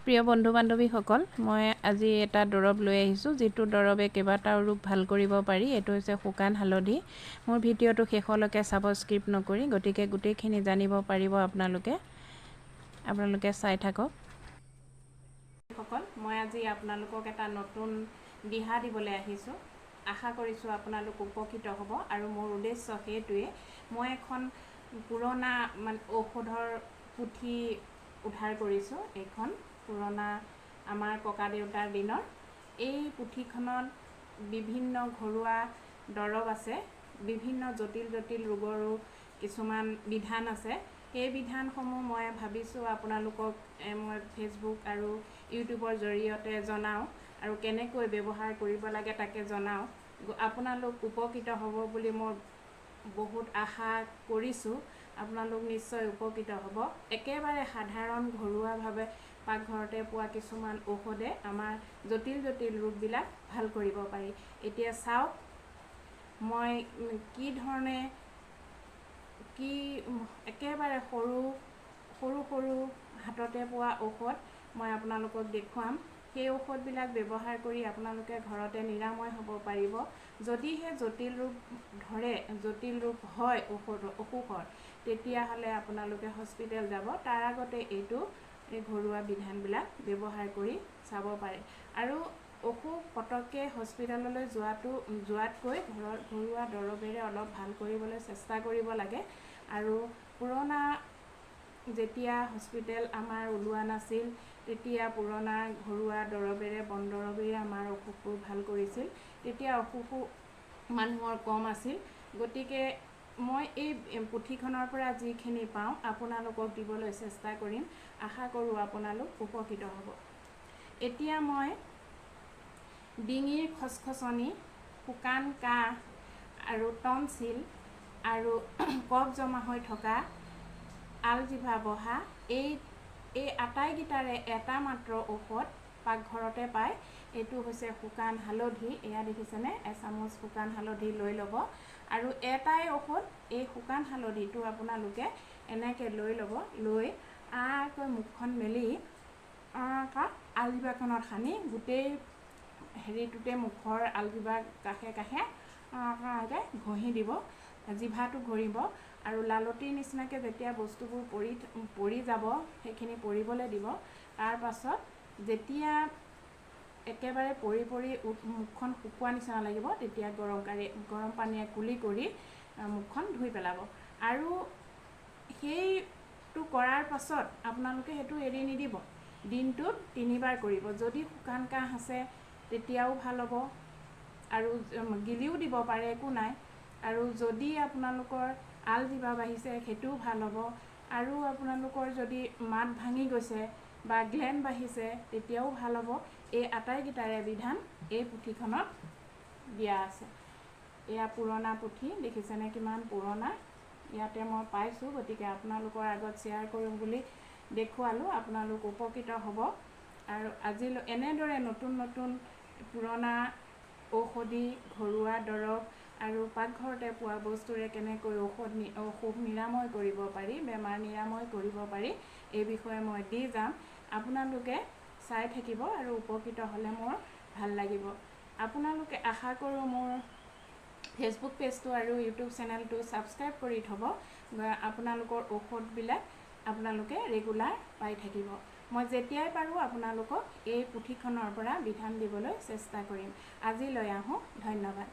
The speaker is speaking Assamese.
প্ৰিয় বন্ধু বান্ধৱীসকল, মই আজি এটা দৰৱ লৈ আহিছোঁ, যিটো দৰৱে কেইবাটাও ৰোগ ভাল কৰিব পাৰি। এইটো হৈছে শুকান হালধি। মোৰ ভিডিঅ'টো শেষলৈকে চাব, স্কিপ নকৰি, গতিকে গোটেইখিনি জানিব পাৰিব আপোনালোকে চাই থাকক। মই আজি আপোনালোকক এটা নতুন দিহা দিবলৈ আহিছোঁ। আশা কৰিছোঁ আপোনালোক উপকৃত হ'ব, আৰু মোৰ উদ্দেশ্য সেইটোৱে। মই এখন পুৰণা ঔষধৰ পুথি উদ্ধাৰ কৰিছোঁ। এইখন পুৰণা আমাৰ ককা দেউতাৰ দিনৰ। এই পুথিখনত বিভিন্ন ঘৰুৱা দৰৱ আছে, বিভিন্ন জটিল জটিল ৰোগৰো কিছুমান বিধান আছে। সেই বিধানসমূহ মই ভাবিছোঁ আপোনালোকক মই ফেচবুক আৰু ইউটিউবৰ জৰিয়তে জনাওঁ, আৰু কেনেকৈ ব্যৱহাৰ কৰিব লাগে তাকে জনাওঁ। আপোনালোক উপকৃত হ'ব বুলি মই বহুত আশা কৰিছোঁ। আপোনালোক নিশ্চয় উপকৃত হ'ব। একেবাৰে সাধাৰণ ঘৰুৱাভাৱে পাকঘৰতে পোৱা কিছুমান ঔষধে আমাৰ জটিল জটিল ৰোগবিলাক ভাল কৰিব পাৰি। এতিয়া চাওক, মই কি ধৰণে একেবাৰে সৰু সৰু হাততে পোৱা ঔষধ মই আপোনালোকক দেখুৱাম। সেই ঔষধবিলাক ব্যৱহাৰ কৰি আপোনালোকে ঘৰতে নিৰাময় হ'ব পাৰিব। যদিহে জটিল ৰোগ ধৰে, জটিল ৰোগ হয় অসুখৰ, তেতিয়াহ'লে আপোনালোকে হস্পিটেল যাব। তাৰ আগতে এই ঘৰুৱা বিধানবিলাক ব্যৱহাৰ কৰি চাব পাৰে। আৰু অসুখ পটককৈ হস্পিটেললৈ যোৱাতকৈ ঘৰুৱা দৰৱেৰে অলপ ভাল কৰিবলৈ চেষ্টা কৰিব লাগে। আৰু পুৰণা যেতিয়া হস্পিটেল আমাৰ ওলোৱা নাছিল, তেতিয়া পুৰণা ঘৰুৱা দৰৱেৰে, বন দৰৱেৰে আমাৰ অসুখবোৰ ভাল কৰিছিল। তেতিয়া অসুখো মানুহৰ কম আছিল। গতিকে মই এই পুথিখনৰ পৰা যিখিনি পাওঁ আপোনালোকক দিবলৈ চেষ্টা কৰিম। আশা কৰোঁ আপোনালোক উপকৃত হ'ব। এতিয়া মই ডিঙিৰ খচখচনি, শুকান কাহ আৰু টনচিল আৰু কফ জমা হৈ থকা, আলজিভা বহা, এই আটাইকেইটাৰে এটা মাত্ৰ ঔষধ পাকঘৰতে পায়। এইটো হৈছে শুকান হালধি। এয়া দেখিছেনে? এচামুচ শুকান হালধি লৈ ল'ব, আৰু এটাই ঔষধ। এই শুকান হালধিটো আপোনালোকে এনেকৈ লৈ ল'ব। লৈ মুখখন মেলি আলজিভাখনত সানি, গোটেই হেৰিটোতে মুখৰ আলজিভাৰ কাষে কাষে ঘঁহি দিব, জিভাটো ঘঁহিব। আৰু লালটিৰ নিচিনাকৈ যেতিয়া বস্তুবোৰ পৰি যাব, সেইখিনি পৰিবলৈ দিব। তাৰ পাছত যেতিয়া একেবাৰে পৰি মুখখন শুকোৱা নিচিনা লাগিব, তেতিয়া গৰম পানীয়ে কুলি কৰি মুখখন ধুই পেলাব। আৰু সেইটো কৰাৰ পাছত আপোনালোকে সেইটো এৰি নিদিব। দিনটোত 3 বাৰ কৰিব। যদি শুকান কাহ আছে তেতিয়াও ভাল হ'ব, আৰু গিলিও দিব পাৰে, একো নাই। আৰু যদি আপোনালোকৰ আলজিভা বাঢ়িছে, সেইটোও ভাল হ'ব। আৰু আপোনালোকৰ যদি মাত ভাঙি গৈছে বা গ্লেণ্ড বাঢ়িছে, তেতিয়াও ভাল হ'ব। এই আটাইকেইটাৰে বিধান এই পুথিখনত দিয়া আছে। এয়া পুৰণা পুথি, দেখিছেনে কিমান পুৰণা? ইয়াতে মই পাইছোঁ, গতিকে আপোনালোকৰ আগত শ্বেয়াৰ কৰিম বুলি দেখুৱালোঁ। আপোনালোক উপকৃত হ'ব। আৰু আজিলৈ এনেদৰে নতুন নতুন পুৰণা ঔষধি ঘৰুৱা দৰৱ আৰু পাকঘৰতে পোৱা বস্তুৰে কেনেকৈ অসুখ নিৰাময় কৰিব পাৰি, বেমাৰ নিৰাময় কৰিব পাৰি, এই বিষয়ে মই দি যাম। আপোনালোকে চাই থাকিব, আৰু উপকৃত হ'লে মোৰ ভাল লাগিব। আপোনালোকে, আশা কৰোঁ, মোৰ ফেচবুক পেজটো আৰু ইউটিউব চেনেলটো ছাবস্ক্ৰাইব কৰি থ'ব। আপোনালোকৰ ঔষধবিলাক আপোনালোকে ৰেগুলাৰ পাই থাকিব। মই যেতিয়াই পাৰোঁ আপোনালোকক এই পুথিখনৰ পৰা বিধান দিবলৈ চেষ্টা কৰিম। আজিলৈ আহোঁ। ধন্যবাদ।